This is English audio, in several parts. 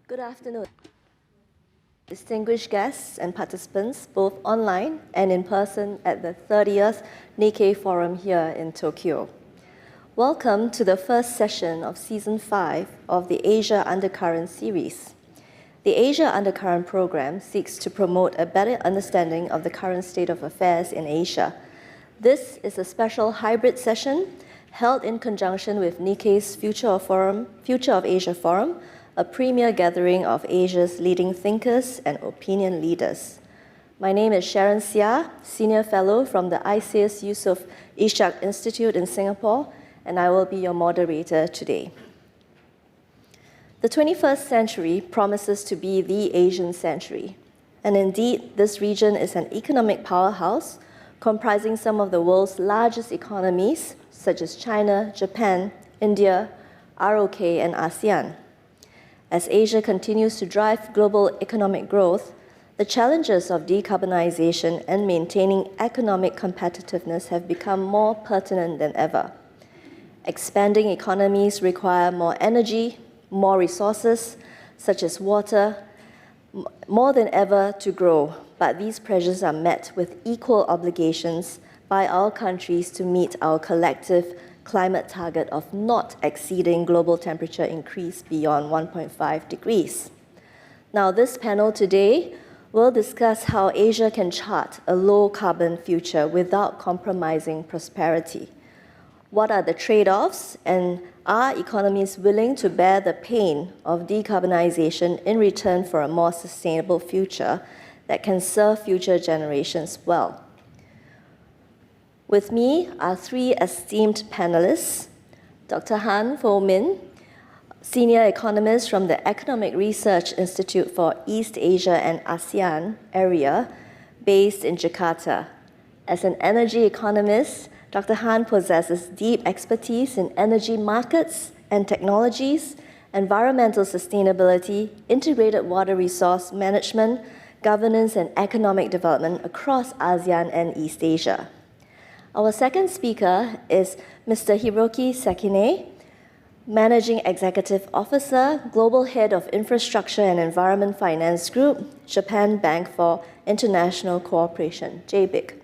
Good afternoon, distinguished guests and participants, both online and in person at the 30th Nikkei Forum here in Tokyo. Welcome to the first session of Season 5 of the Asia Undercurrent series. The Asia Undercurrent program seeks to promote a better understanding of the current state of affairs in Asia. This is a special hybrid session held in conjunction with Nikkei's Future of Asia Forum, a premier gathering of Asia's leading thinkers and opinion leaders. My name is Sharon Seah, Senior Fellow from the ICIS Yusof Ishak Institute in Singapore, and I will be your moderator today. The 21st century promises to be the Asian century. And indeed, this region is an economic powerhouse comprising some of the world's largest economies, such as China, Japan, India, ROK, and ASEAN. As Asia continues to drive global economic growth, the challenges of decarbonization and maintaining economic competitiveness have become more pertinent than ever. Expanding economies require more energy, more resources, such as water, more than ever to grow, but these pressures are met with equal obligations by our countries to meet our collective climate target of not exceeding global temperature increase beyond 1.5 degrees. Now, this panel today will discuss how Asia can chart a low-carbon future without compromising prosperity. What are the trade-offs, and are economies willing to bear the pain of decarbonization in return for a more sustainable future that can serve future generations well? With me are three esteemed panelists: Dr. Han Phoumin, Senior Economist from the Economic Research Institute for East Asia and ASEAN area, based in Jakarta. As an energy economist, Dr. Han possesses deep expertise in energy markets and technologies, environmental sustainability, integrated water resource management, governance, and economic development across ASEAN and East Asia. Our second speaker is Mr. Hiroki Sekine, Managing Executive Officer, Global Head of Infrastructure and Environment Finance Group, Japan Bank for International Cooperation, JBIC.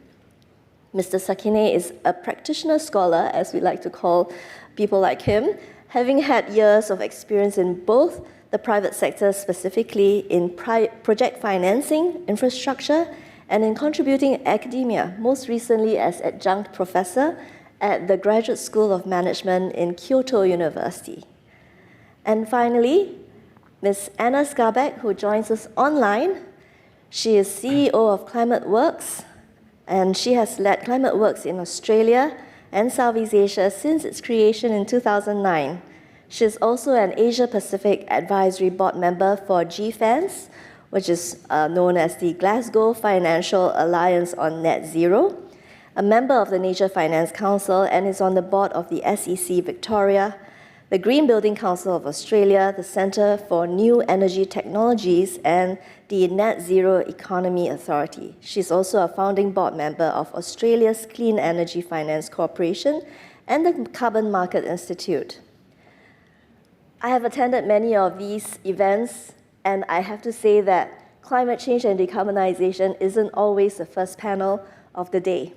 Mr. Sekine is a practitioner scholar, as we like to call people like him, having had years of experience in both the private sector, specifically in project financing, infrastructure, and in contributing in academia, most recently as adjunct professor at the Graduate School of Management in Kyoto University. And finally, Ms. Anna Skarbek, who joins us online. She is CEO of ClimateWorks, and she has led ClimateWorks in Australia and Southeast Asia since its creation in 2009. She is also an Asia-Pacific Advisory Board member for GFANZ, which is known as the Glasgow Financial Alliance on Net Zero, a member of the Nature Finance Council, and is on the board of the SEC Victoria, the Green Building Council of Australia, the Centre for New Energy Technologies, and the Net Zero Economy Authority. She's also a founding board member of Australia's Clean Energy Finance Corporation and the Carbon Market Institute. I have attended many of these events, and I have to say that climate change and decarbonization isn't always the first panel of the day.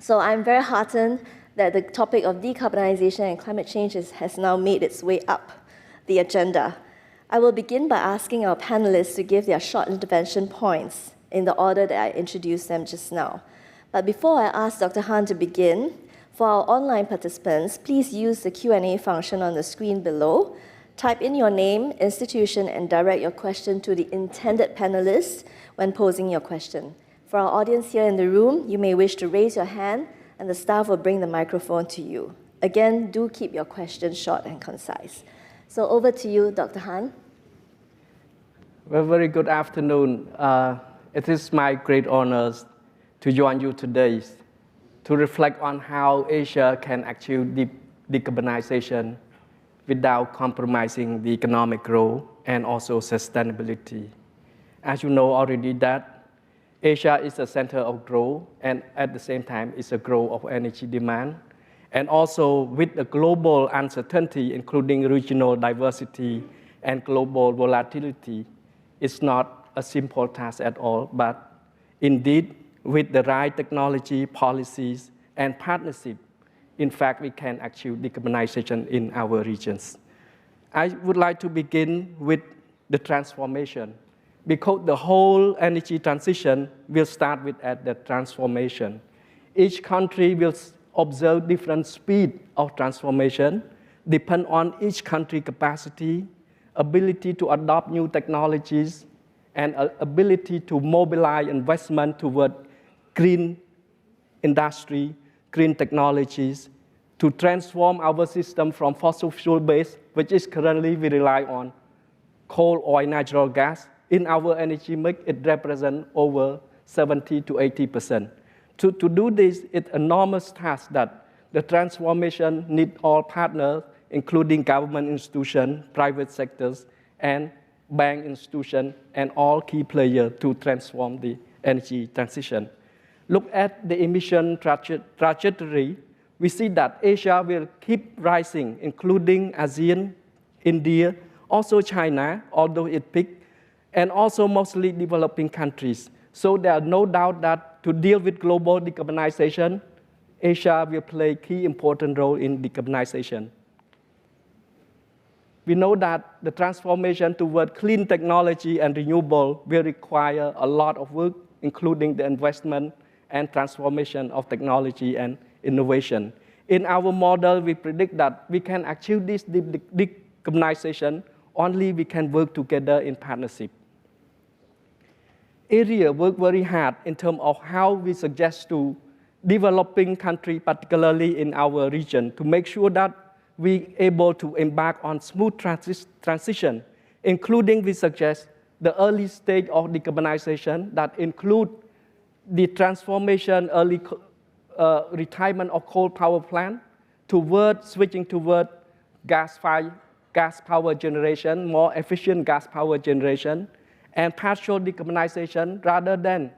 So I'm very heartened that the topic of decarbonization and climate change has now made its way up the agenda. I will begin by asking our panelists to give their short intervention points in the order that I introduced them just now. But before I ask Dr. Han to begin, for our online participants, please use the Q&A function on the screen below. Type in your name, institution, and direct your question to the intended panelists when posing your question. For our audience here in the room, you may wish to raise your hand, and the staff will bring the microphone to you. Again, do keep your questions short and concise. So over to you, Dr. Han. Well, very good afternoon. It is my great honor to join you today to reflect on how Asia can achieve decarbonization without compromising the economic growth and also sustainability. As you know already that Asia is a center of growth, and at the same time, it's a growth of energy demand. And also with the global uncertainty, including regional diversity and global volatility, it's not a simple task at all, but indeed, with the right technology, policies, and partnership, in fact, we can achieve decarbonization in our regions. I would like to begin with the transformation, because the whole energy transition will start with the transformation. Each country will observe different speed of transformation, depend on each country capacity, ability to adopt new technologies, and ability to mobilize investment toward green industry, green technologies, to transform our system from fossil fuel based, which is currently we rely on coal, oil, natural gas. In our energy mix, it represents over 70 to 80%. To do this, it's an enormous task that the transformation needs all partners, including government institutions, private sectors, and bank institutions, and all key players to transform the energy transition. Look at the emission trajectory. We see that Asia will keep rising, including ASEAN, India, also China, although it peaked, and also mostly developing countries. So there are no doubt that to deal with global decarbonization, Asia will play a key important role in decarbonization. We know that the transformation toward clean technology and renewable will require a lot of work, including the investment and transformation of technology and innovation. In our model, we predict that we can achieve this decarbonization only we can work together in partnership. Area work very hard in terms of how we suggest to developing countries, particularly in our region, to make sure that we able to embark on smooth transition, including we suggest the early stage of decarbonization that include the transformation, early retirement of coal power plant, toward switching toward gas power generation, more efficient gas power generation, and partial decarbonization rather than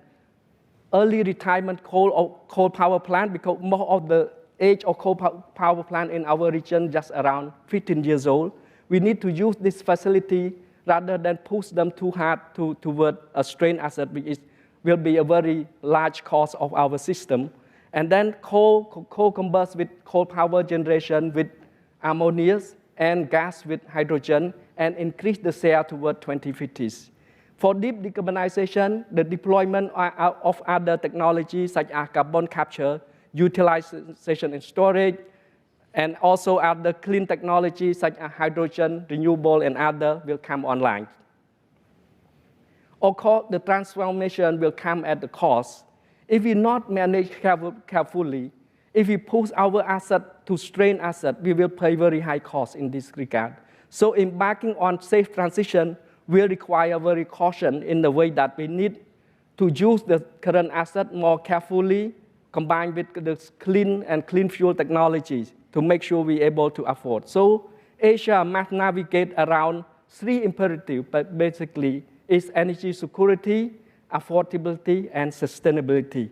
early retirement coal power plant, because more of the age of coal power plant in our region just around 15 years old. We need to use this facility rather than push them too hard toward a strain asset, which will be a very large cost of our system. And then coal combust with coal power generation with ammonia and gas with hydrogen, and increase the share toward 2050s. For deep decarbonization, the deployment of other technologies such as carbon capture, utilization and storage, and also other clean technologies such as hydrogen, renewable, and other will come online. Of course, the transformation will come at the cost. If we not manage carefully, if we push our asset to strain asset, we will pay very high cost in this regard. So embarking on safe transition will require very caution in the way that we need to use the current asset more carefully, combined with the clean fuel technologies to make sure we're able to afford. So Asia must navigate around three imperatives, but basically it's energy security, affordability, and sustainability.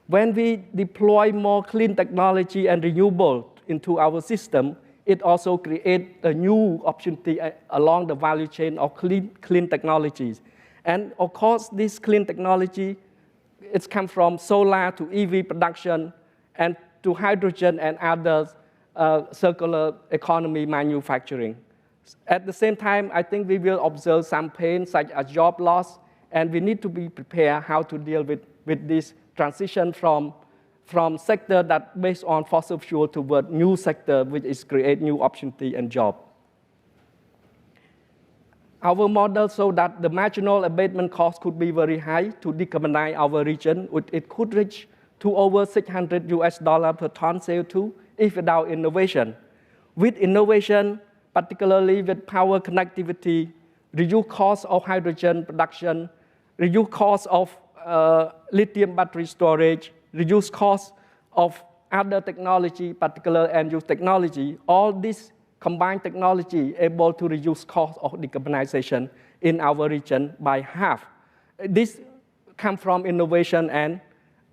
When we deploy more clean technology and renewable into our system, it also creates a new opportunity along the value chain of clean technologies. And of course, this clean technology, it's come from solar to EV production and to hydrogen and other circular economy manufacturing. At the same time, I think we will observe some pain such as job loss, and we need to be prepared how to deal with this transition from sector that based on fossil fuel toward new sector, which is create new opportunity and job. Our model show that the marginal abatement cost could be very high to decarbonize our region. It could reach to over $600 per ton CO2 if without innovation. With innovation, particularly with power connectivity, reduce cost of hydrogen production, reduce cost of lithium battery storage, reduce cost of other technology, particular end-use technology, all this combined technology able to reduce cost of decarbonization in our region by half. This comes from innovation and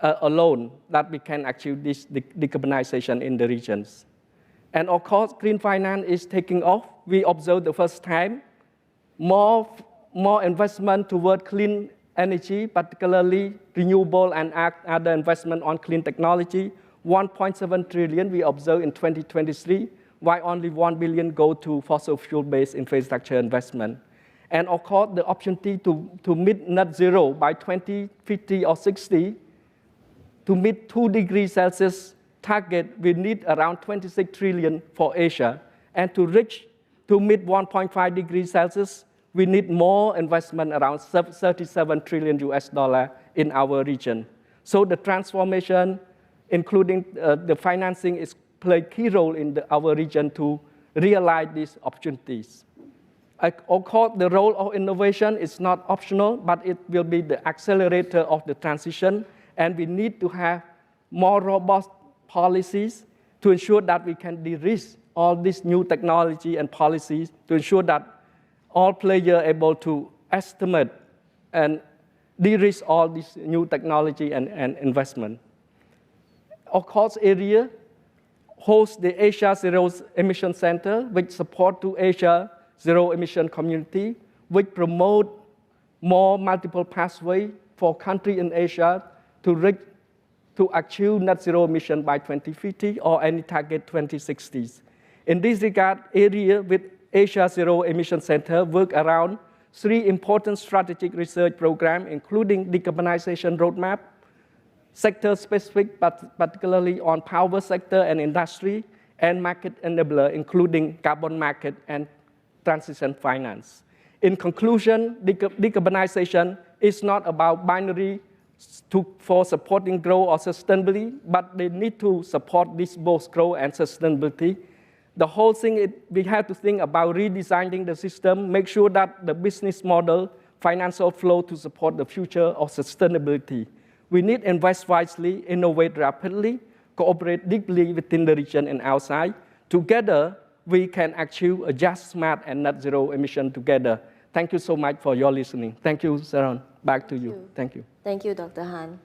alone that we can achieve this decarbonization in the regions. And of course, green finance is taking off. We observed the first time more investment toward clean energy, particularly renewable and other investment on clean technology. 1.7 trillion we observe in 2023, while only 1 billion go to fossil fuel-based infrastructure investment. And of course, the opportunity to meet net zero by 2050 or 60, to meet 2 degrees Celsius target, we need around 26 trillion for Asia. And to meet 1.5 degrees Celsius, we need more investment, around 37 trillion US dollar in our region. So the transformation, including the financing, is play key role in our region to realize these opportunities. Of course, the role of innovation is not optional, but it will be the accelerator of the transition, and we need to have more robust policies to ensure that we can de-risk all this new technology and policies to ensure that all players are able to estimate and de-risk all this new technology and investment. Of course, area hosts the Asia Zero Emission Center, which support to Asia Zero Emission Community, which promote more multiple pathways for countries in Asia to achieve net zero emission by 2050 or any target 2060s. In this regard, area with Asia Zero Emission Center work around 3 important strategic research programs, including decarbonization roadmap, sector-specific, but particularly on power sector and industry, and market enabler, including carbon market and transition finance. In conclusion, decarbonization is not about binary for supporting growth or sustainability, but they need to support this both growth and sustainability. The whole thing, we have to think about redesigning the system, make sure that the business model, financial flow to support the future of sustainability. We need to invest wisely, innovate rapidly, cooperate deeply within the region and outside. Together, we can achieve a just, smart, and net zero emission together. Thank you so much for your listening. Thank you, Sharon. Back to you. Thank you. Thank you, Dr. Han.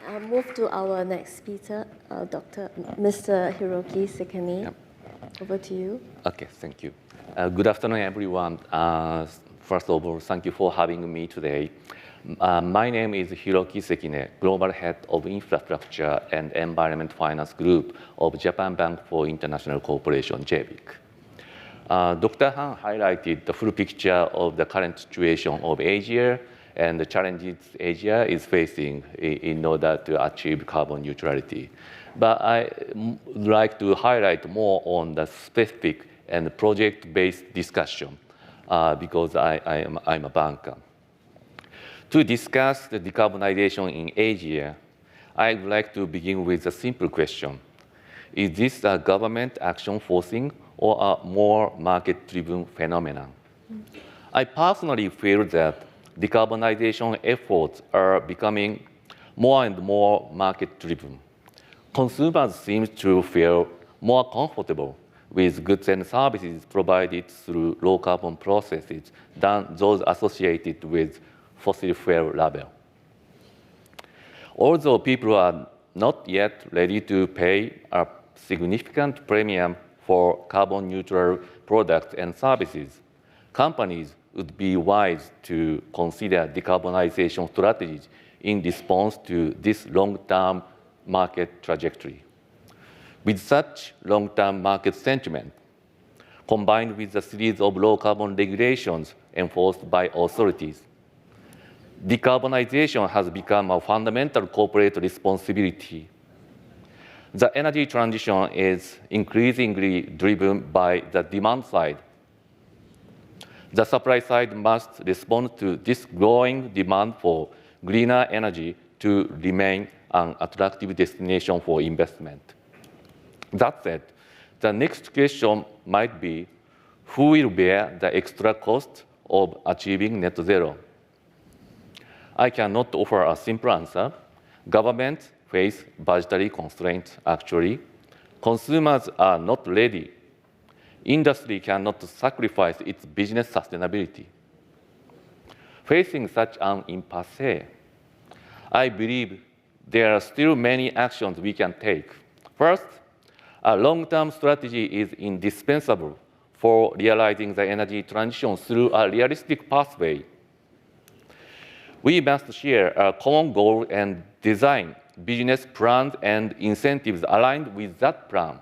I'll move to our next speaker, Mr. Hiroki Sekine. Yep. Over to you. Okay, thank you. Good afternoon, everyone. First of all, thank you for having me today. My name is Hiroki Sekine, Global Head of Infrastructure and Environment Finance Group of Japan Bank for International Cooperation, JBIC. Dr. Han highlighted the full picture of the current situation of Asia and the challenges Asia is facing in order to achieve carbon neutrality. But I would like to highlight more on the specific and project-based discussion because I'm a banker. To discuss the decarbonization in Asia, I would like to begin with a simple question. Is this a government action forcing or a more market-driven phenomenon? I personally feel that decarbonization efforts are becoming more and more market-driven. Consumers seem to feel more comfortable with goods and services provided through low-carbon processes than those associated with fossil fuel label. Although people are not yet ready to pay a significant premium for carbon-neutral products and services, companies would be wise to consider decarbonization strategies in response to this long-term market trajectory. With such long-term market sentiment, combined with a series of low-carbon regulations enforced by authorities, decarbonization has become a fundamental corporate responsibility. The energy transition is increasingly driven by the demand side. The supply side must respond to this growing demand for greener energy to remain an attractive destination for investment. That said, the next question might be, who will bear the extra cost of achieving net zero? I cannot offer a simple answer. Governments face budgetary constraints, actually. Consumers are not ready. Industry cannot sacrifice its business sustainability. Facing such an impasse, I believe there are still many actions we can take. First, A long-term strategy is indispensable for realizing the energy transition through a realistic pathway. We must share a common goal and design business plans and incentives aligned with that plan.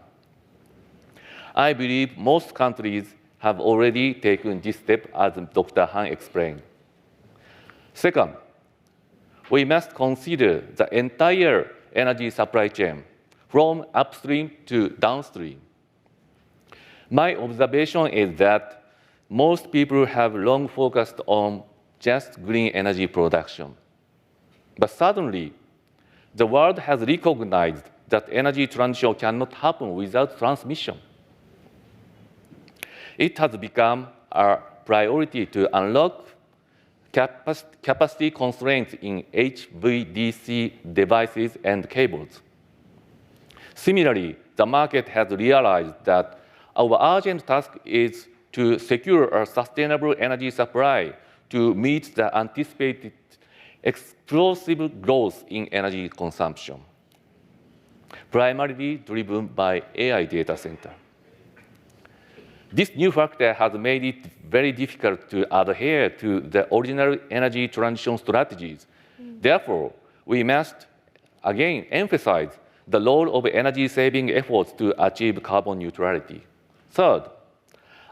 I believe most countries have already taken this step, as Dr. Han explained. Second, we must consider the entire energy supply chain, from upstream to downstream. My observation is that most people have long focused on just green energy production. But suddenly, the world has recognized that energy transition cannot happen without transmission. It has become a priority to unlock capacity constraints in HVDC devices and cables. Similarly, the market has realized that our urgent task is to secure a sustainable energy supply to meet the anticipated explosive growth in energy consumption, primarily driven by AI data center. This new factor has made it very difficult to adhere to the original energy transition strategies. Therefore, we must again emphasize the role of energy-saving efforts to achieve carbon neutrality. Third,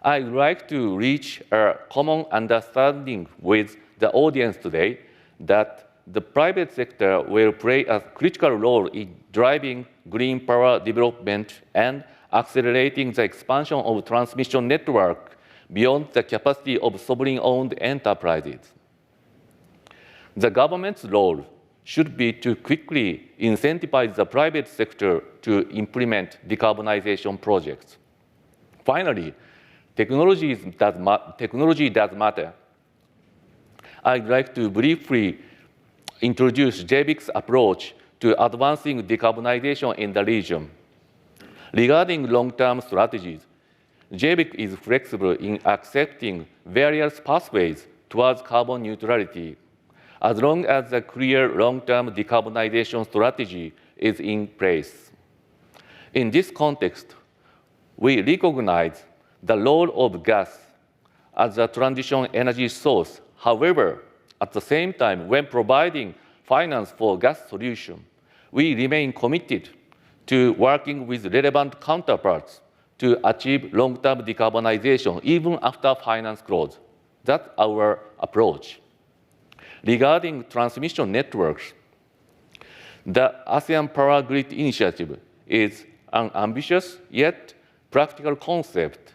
I would like to reach a common understanding with the audience today that the private sector will play a critical role in driving green power development and accelerating the expansion of transmission network beyond the capacity of sovereign-owned enterprises. The government's role should be to quickly incentivize the private sector to implement decarbonization projects. Finally, technology does matter. I'd like to briefly introduce JBIC's approach to advancing decarbonization in the region. Regarding long-term strategies, JBIC is flexible in accepting various pathways towards carbon neutrality, as long as a clear long-term decarbonization strategy is in place. In this context, we recognize the role of gas as a transition energy source. However, at the same time, when providing finance for gas solution, we remain committed to working with relevant counterparts to achieve long-term decarbonization, even after finance grows. That's our approach. Regarding transmission networks, the ASEAN Power Grid Initiative is an ambitious yet practical concept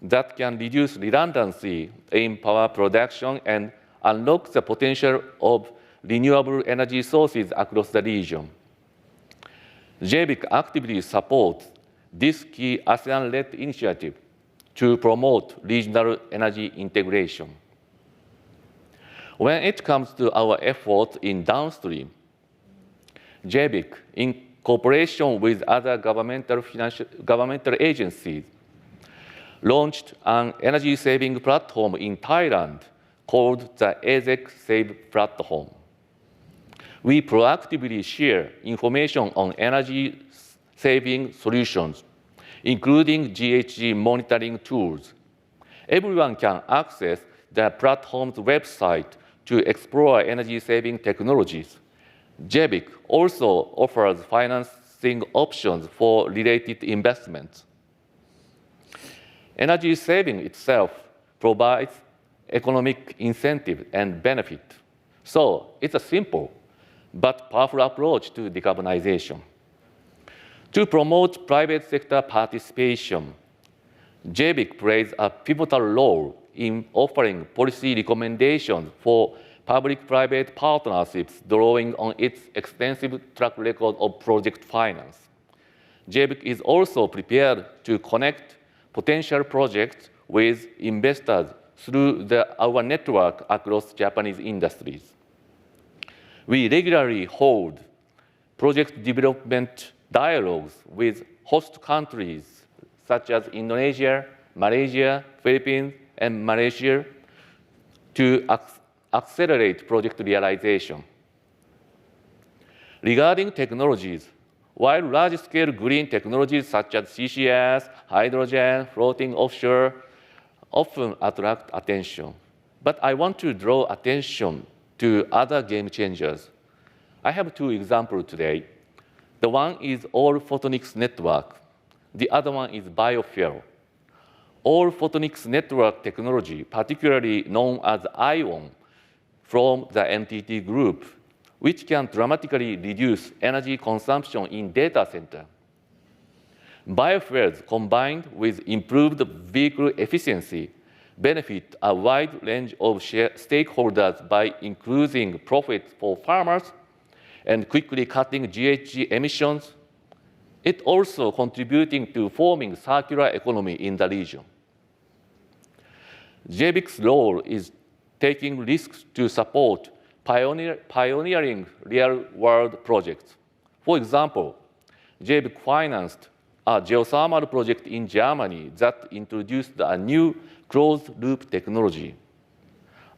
that can reduce redundancy in power production and unlock the potential of renewable energy sources across the region. JBIC actively supports this key ASEAN-led initiative to promote regional energy integration. When it comes to our efforts in downstream, JBIC, in cooperation with other governmental agencies, launched an energy-saving platform in Thailand called the AZEC Save Platform. We proactively share information on energy-saving solutions, including GHG monitoring tools. Everyone can access the platform's website to explore energy-saving technologies. JBIC also offers financing options for related investments. Energy saving itself provides economic incentive and benefit. So it's a simple but powerful approach to decarbonization. To promote private sector participation, JBIC plays a pivotal role in offering policy recommendations for public-private partnerships, drawing on its extensive track record of project finance. JBIC is also prepared to connect potential projects with investors through our network across Japanese industries. We regularly hold project development dialogues with host countries such as Indonesia, Malaysia, Philippines, and Malaysia to accelerate project realization. Regarding technologies, While large-scale green technologies such as CCS, hydrogen, floating offshore often attract attention. But I want to draw attention to other game changers. I have two examples today. The one is all photonics network. The other one is biofuel. All photonics network technology, particularly known as ION from the NTT group, which can dramatically reduce energy consumption in data center. Biofuels combined with improved vehicle efficiency benefit a wide range of stakeholders by increasing profits for farmers and quickly cutting GHG emissions. It also contributing to forming circular economy in the region. JBIC's role is taking risks to support pioneering real-world projects. For example, JBIC financed a geothermal project in Germany that introduced a new closed-loop technology.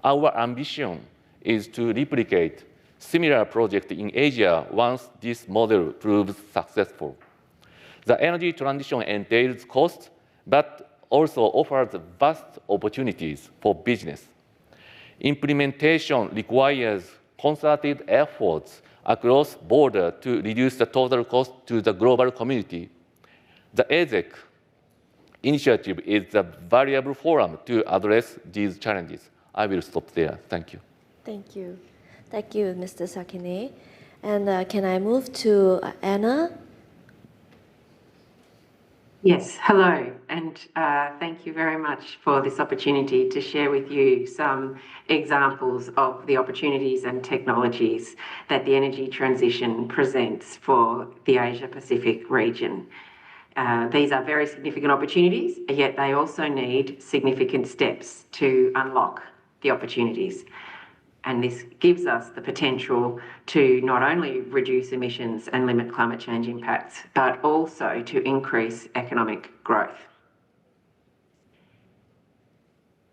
Our ambition is to replicate similar projects in Asia once this model proves successful. The energy transition entails costs, but also offers vast opportunities for business. Implementation requires concerted efforts across borders to reduce the total cost to the global community. The ASEC initiative is a valuable forum to address these challenges. I will stop there. Thank you. Thank you. Thank you, Mr. Sekine. And can I move to Anna? Yes, hello, and thank you very much for this opportunity to share with you some examples of the opportunities and technologies that the energy transition presents for the Asia-Pacific region. These are very significant opportunities, yet they also need significant steps to unlock the opportunities. And this gives us the potential to not only reduce emissions and limit climate change impacts, but also to increase economic growth.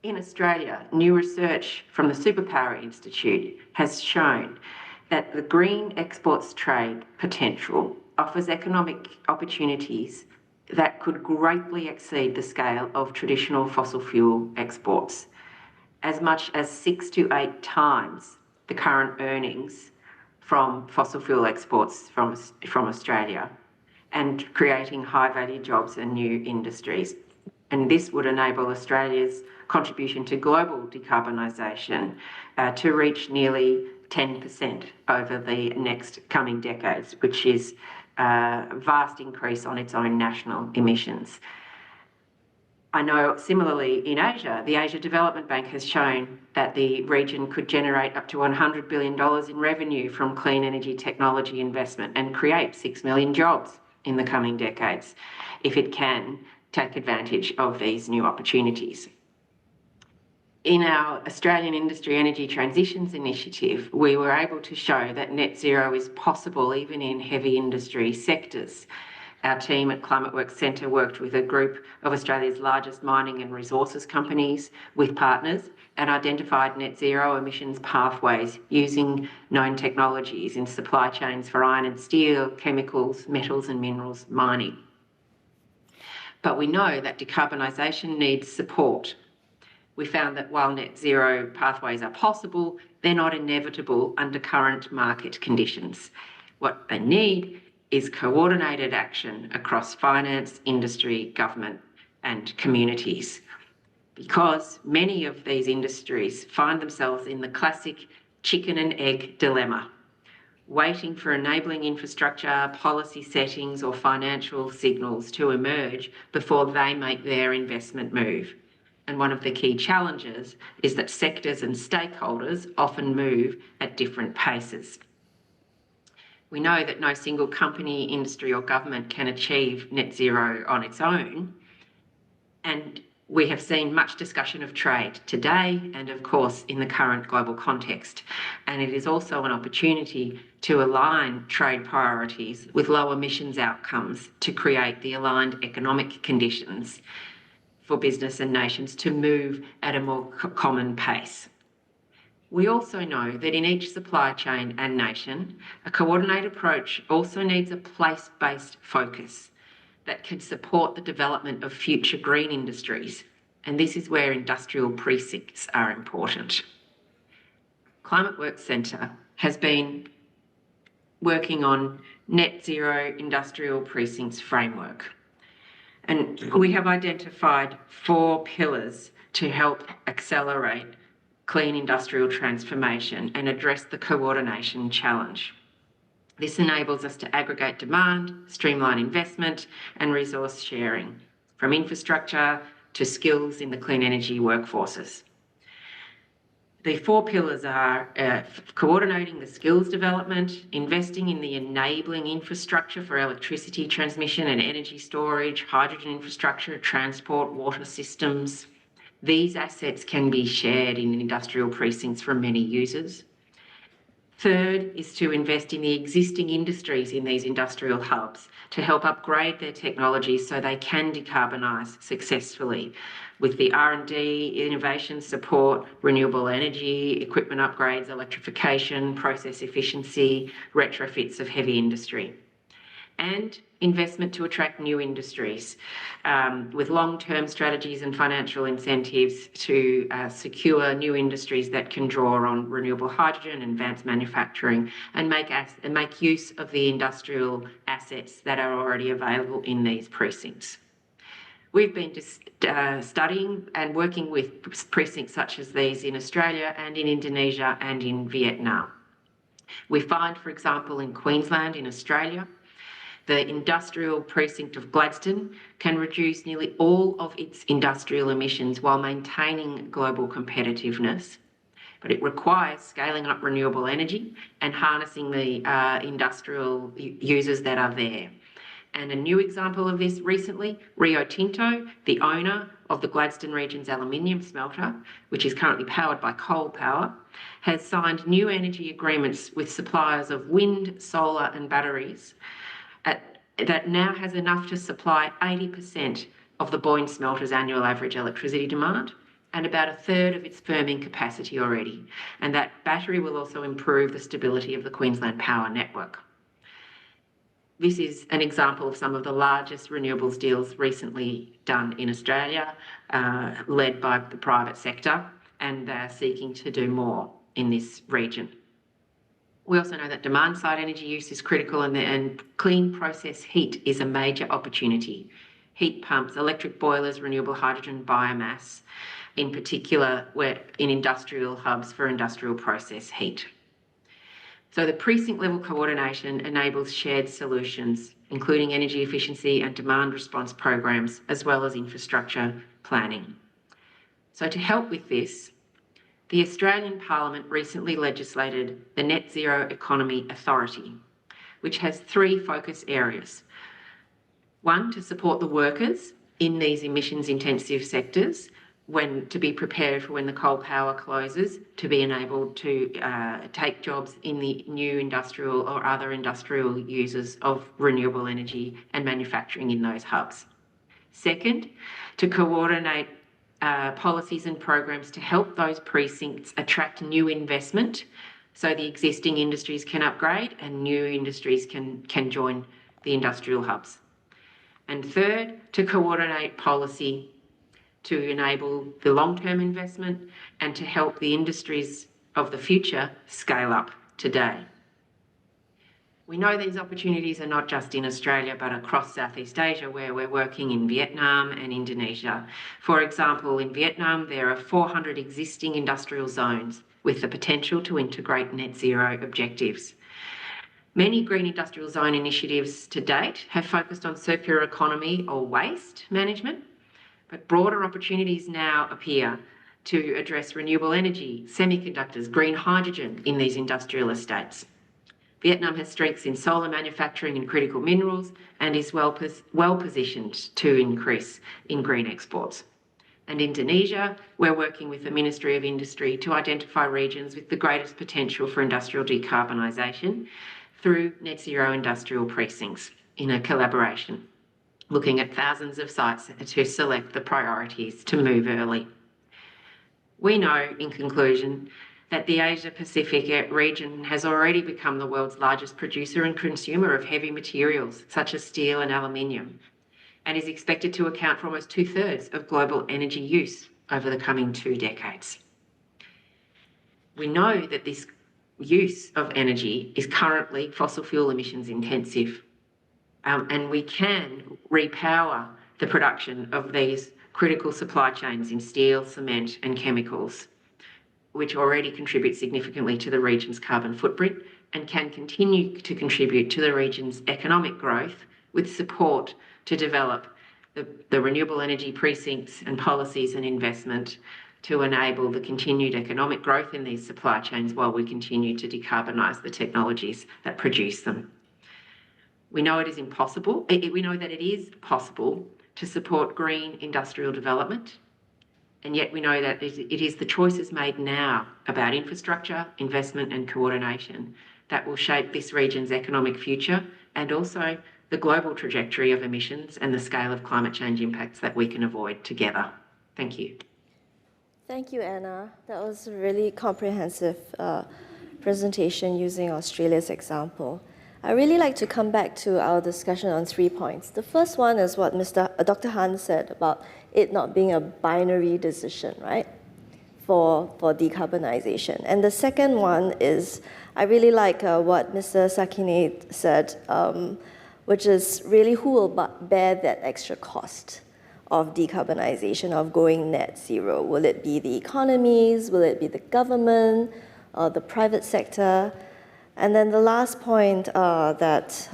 In Australia, new research from the Superpower Institute has shown that the green exports trade potential offers economic opportunities that could greatly exceed the scale of traditional fossil fuel exports, as much as 6 to 8 times the current earnings from fossil fuel exports from Australia, and creating high-value jobs and new industries. And this would enable Australia's contribution to global decarbonisation to reach nearly 10% over the next coming decades, which is a vast increase on its own national emissions. I know similarly in Asia, the Asia Development Bank has shown that the region could generate up to $100 billion in revenue from clean energy technology investment and create 6 million jobs in the coming decades if it can take advantage of these new opportunities. In our Australian Industry Energy Transitions Initiative, we were able to show that net zero is possible even in heavy industry sectors. Our team at ClimateWorks Centre worked with a group of Australia's largest mining and resources companies with partners and identified net zero emissions pathways using known technologies in supply chains for iron and steel, chemicals, metals and minerals mining. But we know that decarbonisation needs support. We found that while net zero pathways are possible, they're not inevitable under current market conditions. What they need is coordinated action across finance, industry, government and communities, because many of these industries find themselves in the classic chicken and egg dilemma, waiting for enabling infrastructure, policy settings or financial signals to emerge before they make their investment move. And one of the key challenges is that sectors and stakeholders often move at different paces. We know that no single company, industry or government can achieve net zero on its own. And we have seen much discussion of trade today and of course in the current global context. And it is also an opportunity to align trade priorities with low emissions outcomes to create the aligned economic conditions for business and nations to move at a more common pace. We also know that in each supply chain and nation, a coordinated approach also needs a place-based focus that can support the development of future green industries, and this is where industrial precincts are important. Climate Work Centre has been working on net zero industrial precincts framework, and we have identified 4 pillars to help accelerate clean industrial transformation and address the coordination challenge. This enables us to aggregate demand, streamline investment and resource sharing, from infrastructure to skills in the clean energy workforces. The 4 pillars are coordinating the skills development, investing in the enabling infrastructure for electricity transmission and energy storage, hydrogen infrastructure, transport, water systems. These assets can be shared in industrial precincts from many users. Third is to invest in the existing industries in these industrial hubs to help upgrade their technologies so they can decarbonise successfully with the R&D, innovation support, renewable energy, equipment upgrades, electrification, process efficiency, retrofits of heavy industry. And investment to attract new industries with long-term strategies and financial incentives to secure new industries that can draw on renewable hydrogen and advanced manufacturing and make use of the industrial assets that are already available in these precincts. We've been studying and working with precincts such as these in Australia and in Indonesia and in Vietnam. We find, for example, in Queensland in Australia, the industrial precinct of Gladstone can reduce nearly all of its industrial emissions while maintaining global competitiveness. But it requires scaling up renewable energy and harnessing the industrial users that are there. And a new example of this recently, Rio Tinto, the owner of the Gladstone region's aluminium smelter, which is currently powered by coal power, has signed new energy agreements with suppliers of wind, solar and batteries that now has enough to supply 80% of the Boyne smelter's annual average electricity demand and about 1/3 of its firming capacity already. And that battery will also improve the stability of the Queensland power network. This is an example of some of the largest renewables deals recently done in Australia, led by the private sector, and they're seeking to do more in this region. We also know that demand-side energy use is critical and clean process heat is a major opportunity. Heat pumps, electric boilers, renewable hydrogen, biomass, in particular in industrial hubs for industrial process heat. So the precinct level coordination enables shared solutions, including energy efficiency and demand response programs, as well as infrastructure planning. So to help with this, the Australian Parliament recently legislated the Net Zero Economy Authority, which has 3 focus areas. 1, to support the workers in these emissions-intensive sectors to be prepared for when the coal power closes, to be enabled to take jobs in the new industrial or other industrial users of renewable energy and manufacturing in those hubs. 2nd, to coordinate policies and programs to help those precincts attract new investment so the existing industries can upgrade and new industries can join the industrial hubs. And 3rd, to coordinate policy to enable the long-term investment and to help the industries of the future scale up today. We know these opportunities are not just in Australia, but across Southeast Asia, where we're working in Vietnam and Indonesia. For example, in Vietnam, there are 400 existing industrial zones with the potential to integrate net zero objectives. Many green industrial zone initiatives to date have focused on circular economy or waste management, but broader opportunities now appear to address renewable energy, semiconductors, green hydrogen in these industrial estates. Vietnam has strengths in solar manufacturing and critical minerals and is well positioned to increase in green exports. And Indonesia, we're working with the Ministry of Industry to identify regions with the greatest potential for industrial decarbonisation through net zero industrial precincts in a collaboration, looking at thousands of sites to select the priorities to move early. We know, in conclusion, that the Asia Pacific region has already become the world's largest producer and consumer of heavy materials such as steel and aluminium, and is expected to account for almost 2/3 of global energy use over the coming 2 decades. We know that this use of energy is currently fossil fuel emissions intensive, and we can repower the production of these critical supply chains in steel, cement and chemicals, which already contribute significantly to the region's carbon footprint and can continue to contribute to the region's economic growth with support to develop the renewable energy precincts and policies and investment to enable the continued economic growth in these supply chains while we continue to decarbonise the technologies that produce them. We know it is impossible. We know that it is possible to support green industrial development, and yet we know that it is the choices made now about infrastructure, investment and coordination that will shape this region's economic future and also the global trajectory of emissions and the scale of climate change impacts that we can avoid together. Thank you. Thank you, Anna. That was a really comprehensive presentation using Australia's example. I really like to come back to our discussion on 3 points. The first one is what Dr. Han said about it not being a binary decision, right, for decarbonization. And the second one is, I really like what Mr. Sekine said, which is really who will bear that extra cost of decarbonization, of going net zero. Will it be the economies? Will it be the government or the private sector? And then the last point that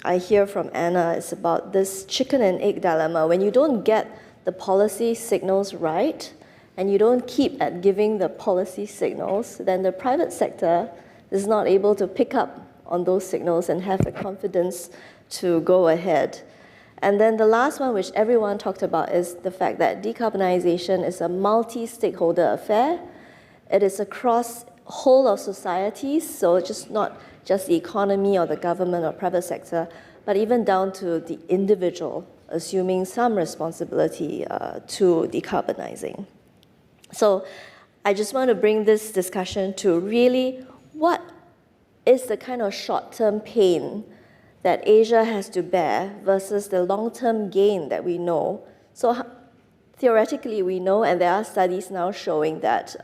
I hear from Anna is about this chicken and egg dilemma. When you don't get the policy signals right, and you don't keep at giving the policy signals, then the private sector is not able to pick up on those signals and have the confidence to go ahead. And then the last one, which everyone talked about, is the fact that decarbonization is a multi-stakeholder affair. It is across whole of societies, so just not just the economy or the government or private sector, but even down to the individual, assuming some responsibility to decarbonizing. So I just want to bring this discussion to really what is the kind of short-term pain that Asia has to bear versus the long-term gain that we know. So theoretically, we know, and there are studies now showing that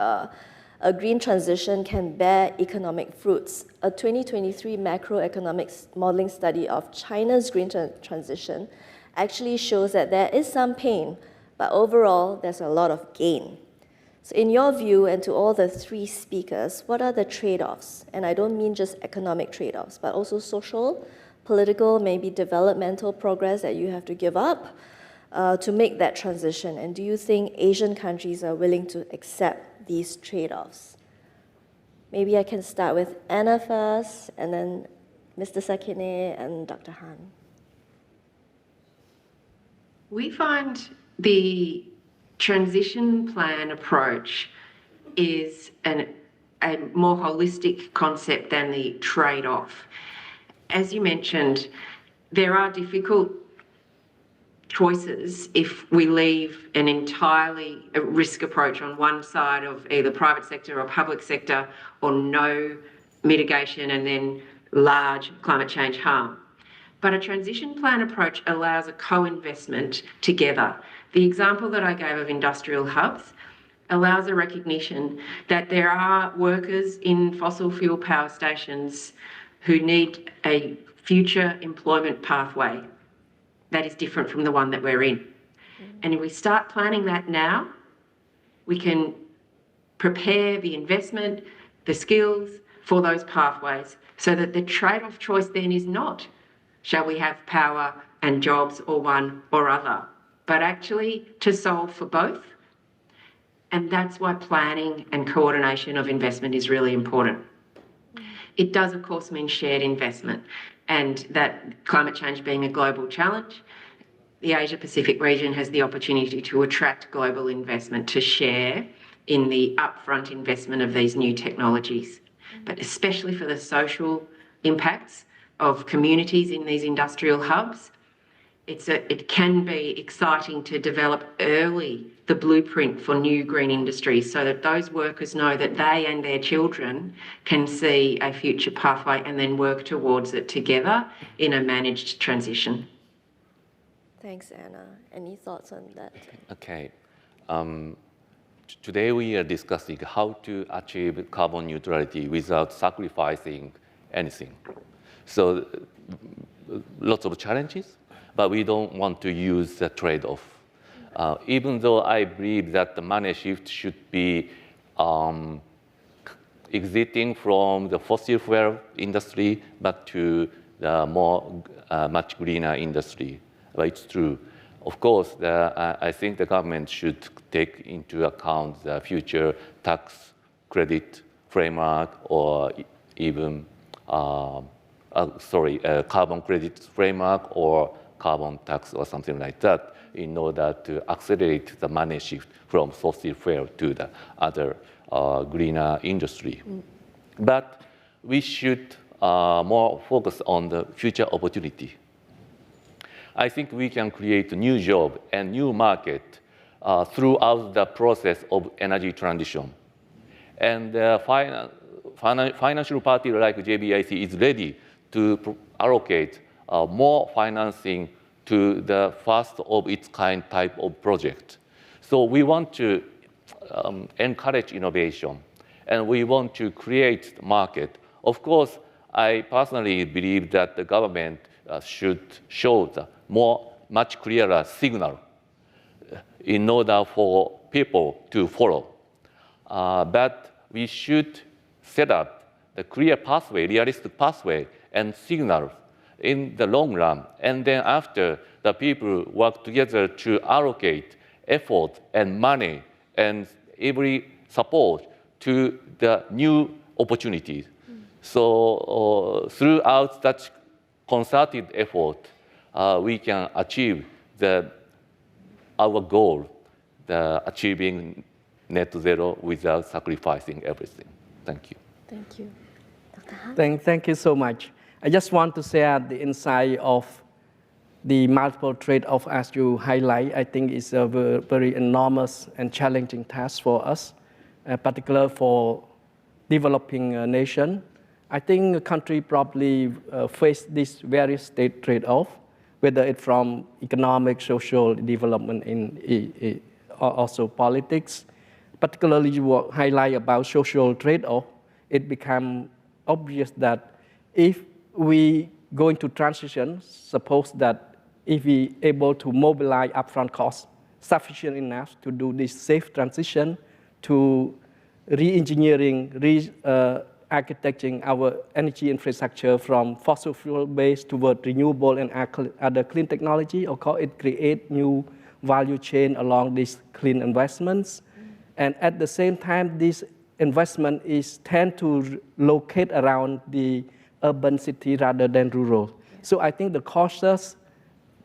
a green transition can bear economic fruits. A 2023 macroeconomics modeling study of China's green transition actually shows that there is some pain, but overall, there's a lot of gain. So in your view, and to all the 3 speakers, what are the trade-offs? And I don't mean just economic trade-offs, but also social, political, maybe developmental progress that you have to give up to make that transition. And do you think Asian countries are willing to accept these trade-offs? Maybe I can start with Anna first, and then Mr. Sekine and Dr. Han. We find the transition plan approach is a more holistic concept than the trade-off. As you mentioned, there are difficult choices if we leave an entirely risk approach on one side of either private sector or public sector, or no mitigation and then large climate change harm. But a transition plan approach allows a co-investment together. The example that I gave of industrial hubs allows a recognition that there are workers in fossil fuel power stations who need a future employment pathway that is different from the one that we're in. And if we start planning that now, we can prepare the investment, the skills for those pathways, so that the trade-off choice then is not, shall we have power and jobs or one or other, but actually to solve for both. And that's why planning and coordination of investment is really important. It does, of course, mean shared investment, and that climate change being a global challenge, the Asia Pacific region has the opportunity to attract global investment to share in the upfront investment of these new technologies. But especially for the social impacts of communities in these industrial hubs, it can be exciting to develop early the the blueprint for new green industries so that those workers know that they and their children can see a future pathway and then work towards it together in a managed transition. Thanks, Anna. Any thoughts on that? Okay. Today we are discussing how to achieve carbon neutrality without sacrificing anything. So lots of challenges, but we don't want to use the trade-off. Even though I believe that the money shift should be exiting from the fossil fuel industry, but to the more much greener industry. But it's true. Of course, I think the government should take into account the future tax credit framework or even, carbon credit framework or carbon tax or something like that in order to accelerate the money shift from fossil fuel to the other greener industry. But we should more focus on the future opportunity. I think we can create a new job and new market throughout the process of energy transition. And the financial party like JBIC is ready to allocate more financing to the first of its kind type of project. So we want to encourage innovation, and we want to create the market. Of course, I personally believe that the government should show the much clearer signal in order for people to follow. But we should set up the clear pathway, realistic pathway, and signals in the long run. And then after, the people work together to allocate effort and money and every support to the new opportunities. So throughout that concerted effort, we can achieve our goal, achieving net zero without sacrificing everything. Thank you. Thank you. Dr. Han? Thank you so much. I just want to share the insight of the multiple trade-off as you highlight. I think it's a very enormous and challenging task for us, particularly for developing a nation. I think a country probably face this various state trade-off, whether it's from economic, social development, or also politics. Particularly, you highlight about social trade-off. It becomes obvious that if we go into transition, suppose that if we able to mobilize upfront costs sufficient enough to do this safe transition to re-engineering, architecting our energy infrastructure from fossil fuel based toward renewable and other clean technology, of course, it creates new value chain along these clean investments. And at the same time, this investment tend to locate around the urban city rather than rural. So I think the cautious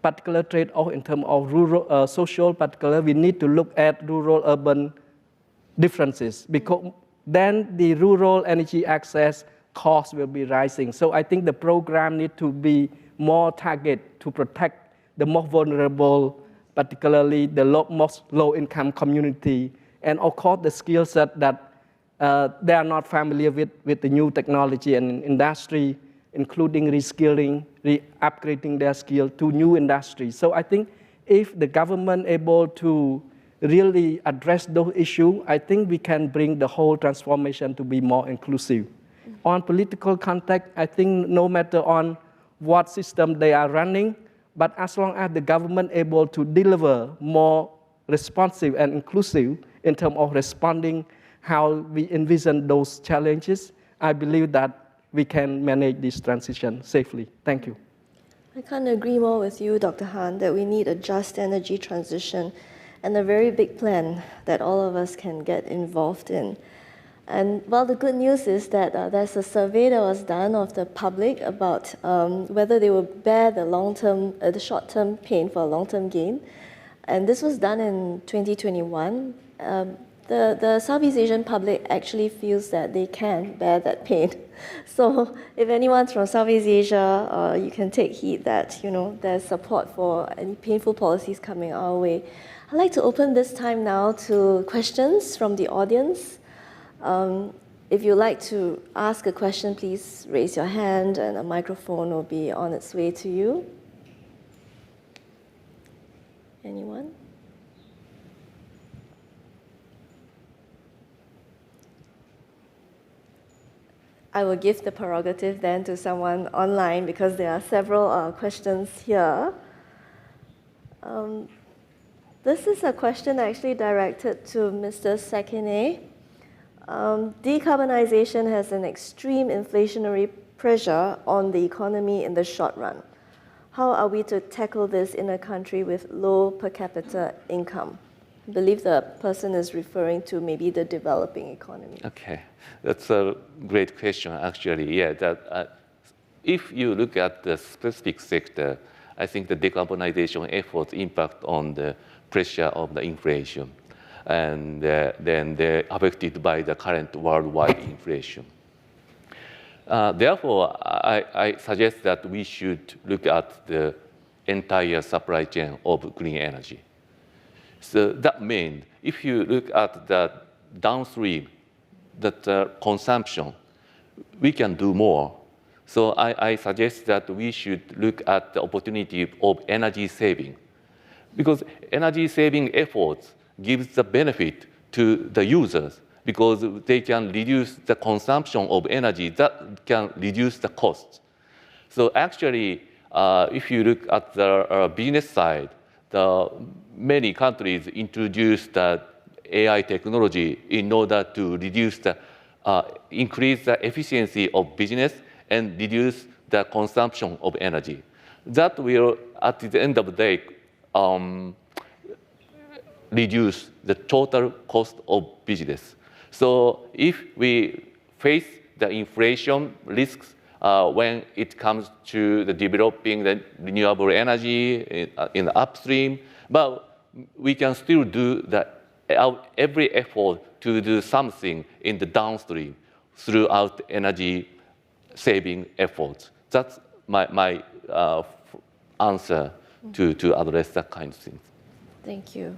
particular trade-off in terms of rural, social particular, we need to look at rural-urban differences because then the rural energy access costs will be rising. So I think the program needs to be more targeted to protect the most vulnerable, particularly the most low-income community, and of course the skill set that they are not familiar with the new technology and industry, including reskilling, upgrading their skill to new industries. So I think if the government able to really address those issues, I think we can bring the whole transformation to be more inclusive. On political context, I think no matter on what system they are running, but as long as the government able to deliver more responsive and inclusive in terms of responding how we envision those challenges, I believe that we can manage this transition safely. Thank you. I can't agree more with you, Dr. Han, that we need a just energy transition and a very big plan that all of us can get involved in. And well, the good news is that there's a survey that was done of the public about whether they will bear the short-term pain for a long-term gain. And this was done in 2021. the Southeast Asian public actually feels that they can bear that pain. So if anyone's from Southeast Asia, you can take heed that, there's support for any painful policies coming our way. I'd like to open this time now to questions from the audience. If you'd like to ask a question, please raise your hand and a microphone will be on its way to you. Anyone? I will give the prerogative then to someone online because there are several questions here. This is a question actually directed to Mr. Sekine. Decarbonization has an extreme inflationary pressure on the economy in the short run. How are we to tackle this in a country with low per capita income? I believe the person is referring to maybe the developing economy. Okay, that's a great question, actually. Yeah, if you look at the specific sector, I think the decarbonization efforts impact on the pressure of the inflation, and then they're affected by the current worldwide inflation. Therefore, I suggest that we should look at the entire supply chain of green energy. So that means if you look at the downstream, that consumption, we can do more. So I suggest that we should look at the opportunity of energy saving, because energy saving efforts gives the benefit to the users, because they can reduce the consumption of energy that can reduce the costs. So actually, if you look at the business side, many countries introduced AI technology in order to reduce increase the efficiency of business and reduce the consumption of energy. That will, at the end of the day, reduce the total cost of business. So if we face the inflation risks when it comes to the developing the renewable energy in the upstream, but we can still do every effort to do something in the downstream throughout energy saving efforts. That's my answer to address that kind of thing. Thank you.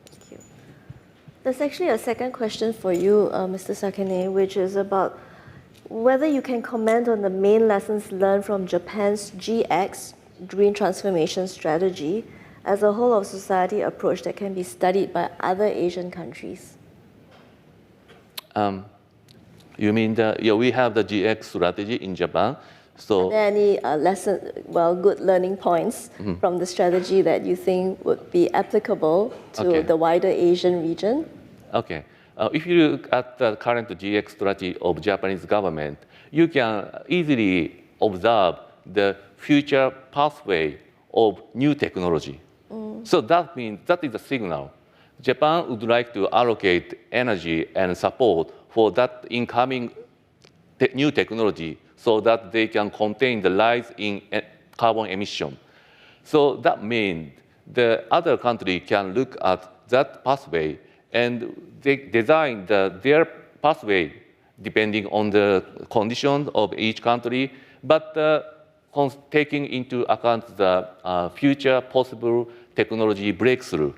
Thank you. There's actually a second question for you, Mr. Sekine, which is about whether you can comment on the main lessons learned from Japan's GX, Green Transformation Strategy, as a whole of society approach that can be studied by other Asian countries. You mean we have the GX strategy in Japan? So are there any good learning points from the strategy that you think would be applicable to the wider Asian region? Okay. If you look at the current GX strategy of Japanese government, you can easily observe the future pathway of new technology. So that means that is a signal. Japan would like to allocate energy and support for that incoming new technology so that they can contain the rise in carbon emission. So that means the other country can look at that pathway and they design their pathway depending on the conditions of each country, but taking into account the future possible technology breakthrough,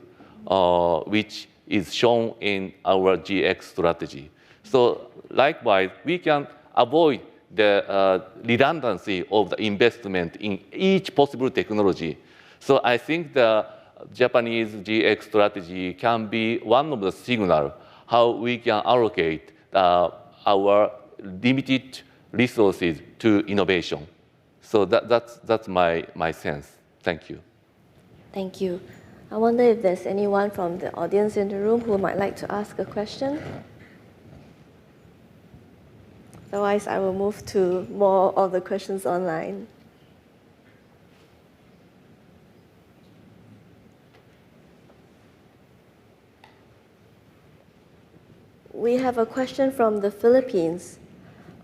which is shown in our GX strategy. So likewise, we can avoid the redundancy of the investment in each possible technology. So I think the Japanese GX strategy can be one of the signals how we can allocate our limited resources to innovation. So that's my sense. Thank you. Thank you. I wonder if there's anyone from the audience in the room who might like to ask a question. Otherwise, I will move to more of the questions online. We have a question from the Philippines.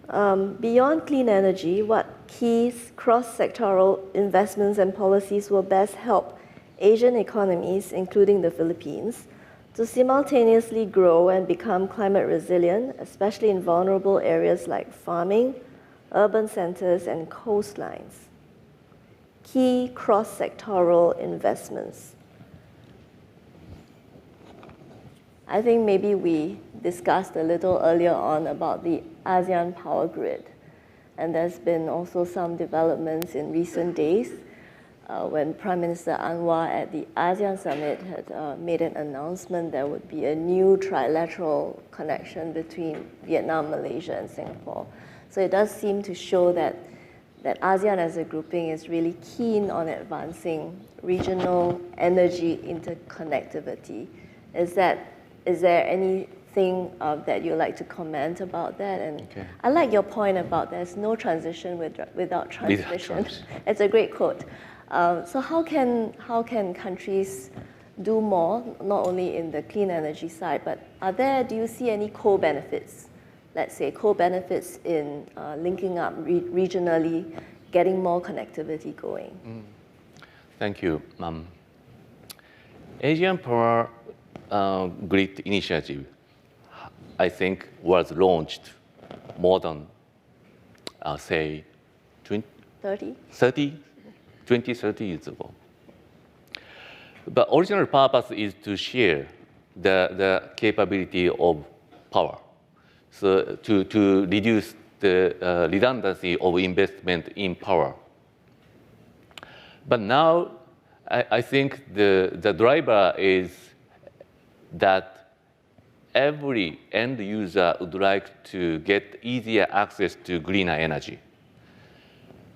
Beyond clean energy, what key cross-sectoral investments and policies will best help Asian economies, including the Philippines, to simultaneously grow and become climate resilient, especially in vulnerable areas like farming, urban centers, and coastlines. Key cross-sectoral investments. I think maybe we discussed a little earlier on about the ASEAN power grid. And there's been also some developments in recent days when Prime Minister Anwar at the ASEAN summit had made an announcement there would be a new trilateral connection between Vietnam, Malaysia, and Singapore. So it does seem to show that ASEAN as a grouping is really keen on advancing regional energy interconnectivity. Is there anything that you'd like to comment about that? And okay. I like your point about there's no transition without transmission. It's a great quote. So how can countries do more, not only in the clean energy side, but do you see any co-benefits? Let's say co-benefits in linking up regionally, getting more connectivity going. Thank you. Asian Power Grid Initiative, I think, was launched more than, say, 30 years ago. The original purpose is to share the capability of power, so to reduce the redundancy of investment in power. But now, I think the driver is that every end user would like to get easier access to greener energy.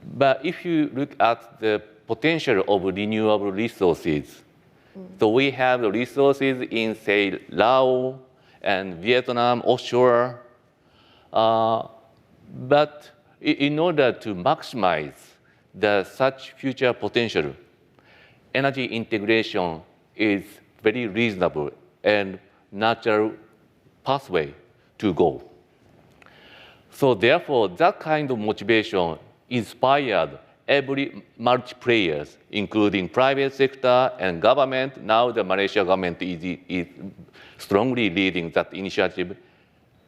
But if you look at the potential of renewable resources, so we have the resources in, say, Laos and Vietnam offshore. But in order to maximize such future potential, energy integration is very reasonable and natural pathway to go. So therefore, that kind of motivation inspired every multi-players, including private sector and government. Now the Malaysia government is strongly leading that initiative.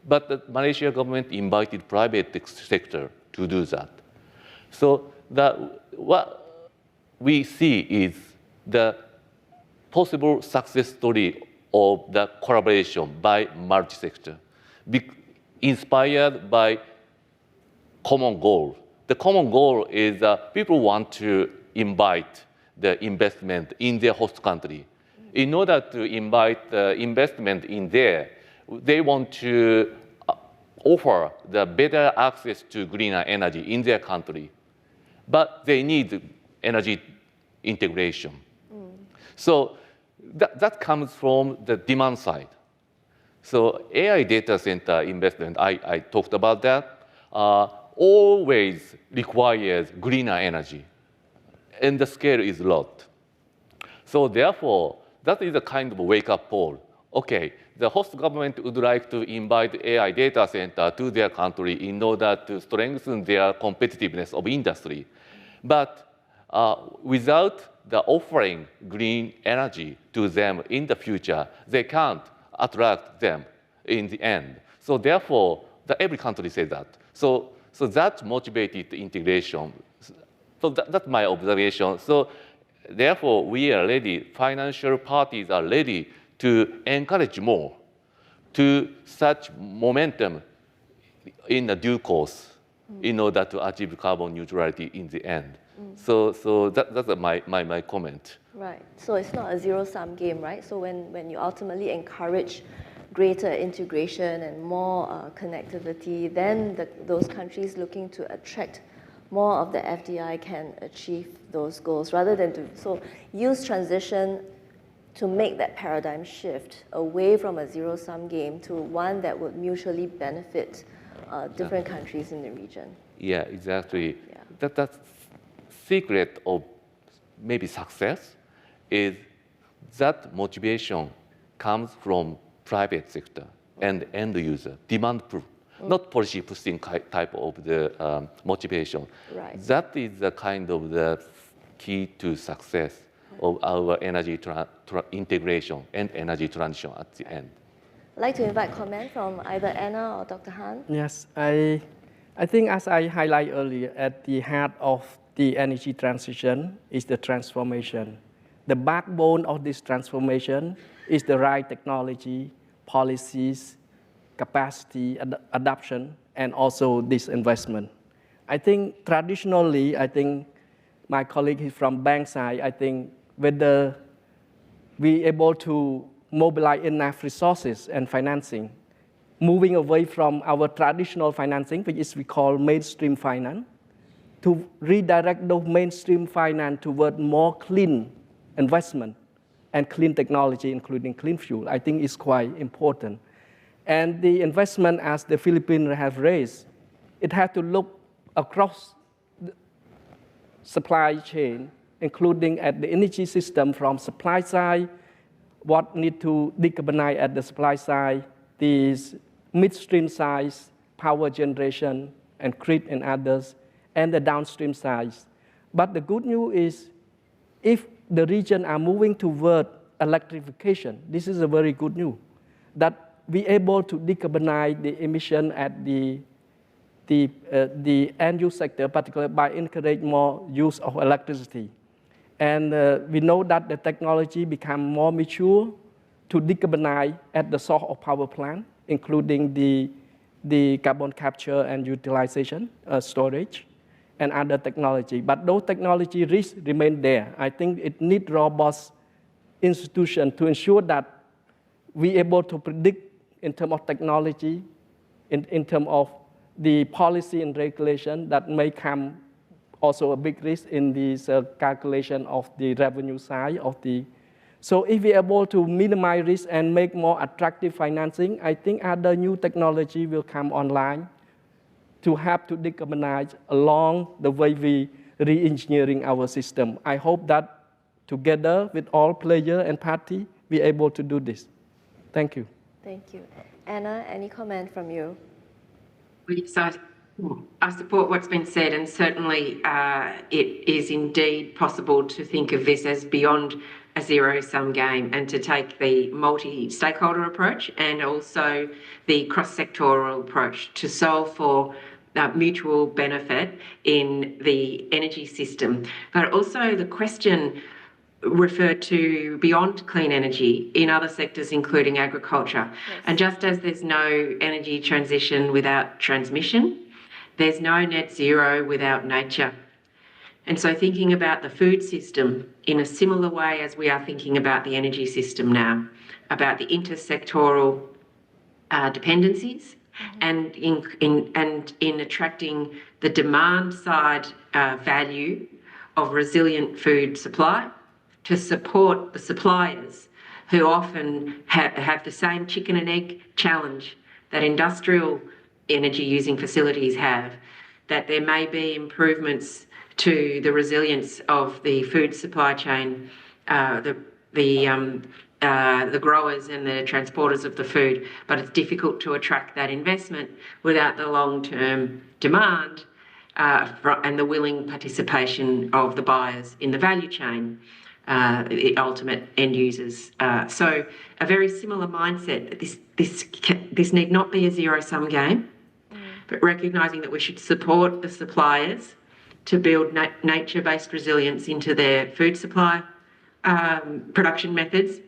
But the Malaysia government invited private sector to do that. So what we see is the possible success story of the collaboration by multi-sector, inspired by common goal. The common goal is people want to invite the investment in their host country. In order to invite the investment in there, they want to offer the better access to greener energy in their country. But they need energy integration. So that comes from the demand side. So AI data center investment, I talked about that, always requires greener energy. And the scale is a lot. So therefore, that is a kind of wake-up call. Okay, the host government would like to invite AI data center to their country in order to strengthen their competitiveness of industry. But without the offering green energy to them in the future, they can't attract them in the end. So therefore, every country says that. So that motivated the integration. So that's my observation. So therefore, we are ready, financial parties are ready to encourage more to such momentum in the due course in order to achieve carbon neutrality in the end. So that's my comment. Right. So it's not a zero-sum game, right? So when you ultimately encourage greater integration and more connectivity, then those countries looking to attract more of the FDI can achieve those goals, rather than to use transition to make that paradigm shift away from a zero-sum game to one that would mutually benefit different countries in the region. Yeah, exactly. Yeah. That's secret of maybe success is that motivation comes from private sector and end user, demand proof, not policy pushing type of the motivation. Right. That is the kind of the key to success. of our energy integration and energy transition at the end. I'd like to invite comment from either Anna or Dr. Han. Yes, I think as I highlighted earlier, at the heart of the energy transition is the transformation. The backbone of this transformation is the right technology, policies, capacity, adoption, and also this investment. I think traditionally, my colleague from bank side, I think whether we able to mobilize enough resources and financing, moving away from our traditional financing, which is we call mainstream finance, to redirect those mainstream finance toward more clean investment and clean technology, including clean fuel, I think is quite important. And the investment, as the Philippines have raised, it has to look across the supply chain, including at the energy system from supply side, what need to decarbonize at the supply side, the midstream side, power generation, and grid and others, and the downstream sides. But the good news is, if the region are moving toward electrification, this is a very good news, that we able to decarbonize the emission at the end-use sector, particularly by encouraging more use of electricity. And we know that the technology become more mature to decarbonize at the source of power plant, including the carbon capture and utilization, storage, and other technology. But those technology risks remain there. I think it needs robust institution to ensure that we able to predict in terms of technology, in terms of the policy and regulation that may come also a big risk in this calculation of the revenue side of the. So if we're able to minimize risk and make more attractive financing, I think other new technology will come online to help to decarbonize along the way we re-engineering our system. I hope that together with all players and parties, we're able to do this. Thank you. Thank you. Anna, any comment from you? So I support what's been said, and certainly it is indeed possible to think of this as beyond a zero-sum game and to take the multi-stakeholder approach and also the cross-sectoral approach to solve for mutual benefit in the energy system. But also the question referred to beyond clean energy in other sectors, including agriculture. Yes. And just as there's no energy transition without transmission, there's no net zero without nature. And so thinking about the food system in a similar way as we are thinking about the energy system now, about the intersectoral dependencies, and in attracting the demand side value of resilient food supply to support the suppliers who often have the same chicken and egg challenge that industrial energy using facilities have, that there may be improvements to the resilience of the food supply chain, the growers and the transporters of the food, but it's difficult to attract that investment without the long-term demand and the willing participation of the buyers in the value chain, the ultimate end users. So a very similar mindset. This need not be a zero-sum game, but recognising that we should support the suppliers to build nature-based resilience into their food supply production methods,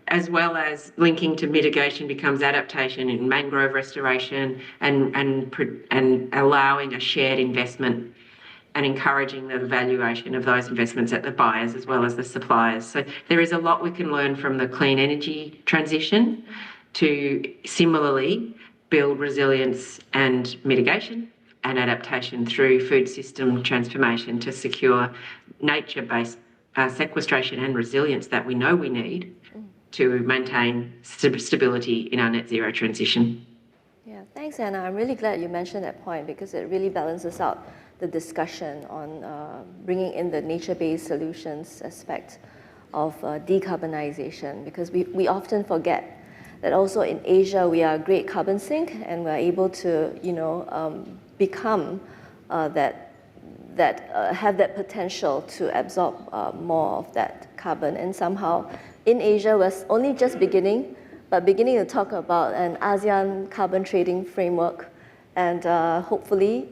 as well as linking to mitigation becomes adaptation in mangrove restoration and allowing a shared investment and encouraging the valuation of those investments at the buyers as well as the suppliers. So there is a lot we can learn from the clean energy transition to similarly build resilience and mitigation and adaptation through food system transformation to secure nature-based sequestration and resilience that we know we need to maintain stability in our net zero transition. Yeah, thanks, Anna. I'm really glad you mentioned that point because it really balances out the discussion on bringing in the nature-based solutions aspect of decarbonization, because we often forget that also in Asia we are a great carbon sink and we're able to become have that potential to absorb more of that carbon. And somehow in Asia, we're only just beginning to talk about an ASEAN carbon trading framework. And hopefully,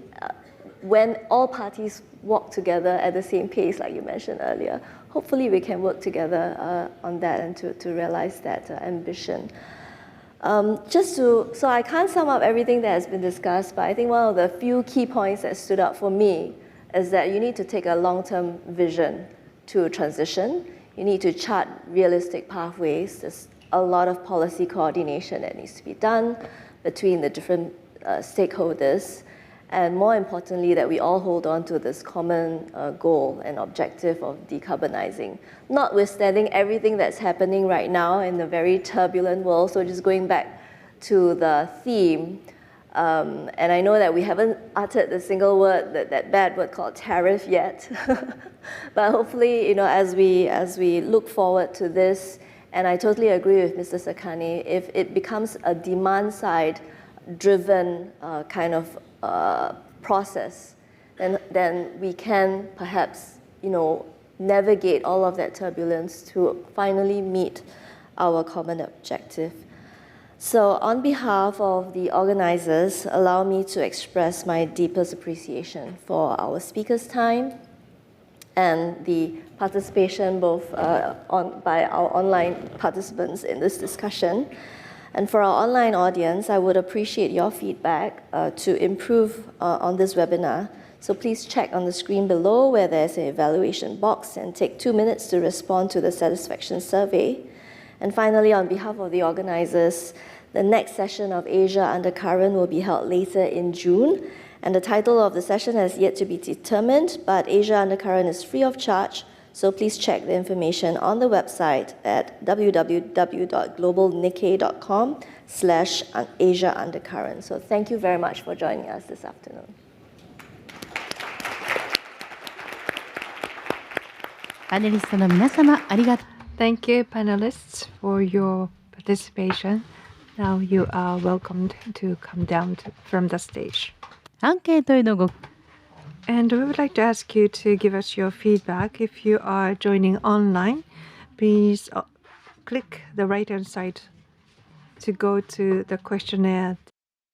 when all parties walk together at the same pace, like you mentioned earlier, hopefully we can work together on that and to realize that ambition. So I can't sum up everything that has been discussed, but I think one of the few key points that stood out for me is that you need to take a long-term vision to transition. You need to chart realistic pathways. There's a lot of policy coordination that needs to be done between the different stakeholders. And more importantly, that we all hold on to this common goal and objective of decarbonizing, notwithstanding everything that's happening right now in a very turbulent world. So just going back to the theme, and I know that we haven't uttered the single word, that bad word called tariff yet, but hopefully, as we look forward to this, and I totally agree with Mr. Sekine, if it becomes a demand-side driven kind of process, then we can perhaps, navigate all of that turbulence to finally meet our common objective. So on behalf of the organizers, allow me to express my deepest appreciation for our speakers' time and the participation both by our online participants in this discussion. And for our online audience, I would appreciate your feedback to improve on this webinar. So please check on the screen below where there's an evaluation box and take 2 minutes to respond to the satisfaction survey. And finally, on behalf of the organizers, the next session of Asia Undercurrent will be held later in June. And the title of the session has yet to be determined, but Asia Undercurrent is free of charge. So please check the information on the website at www.globalnikkei.com/Asia Undercurrent. So thank you very much for joining us this afternoon. Thank you, panelists, for your participation. Now you are welcomed to come down from the stage. アンケートへのご And we would like to ask you to give us your feedback. If you are joining online, please click the right-hand side to go to the questionnaire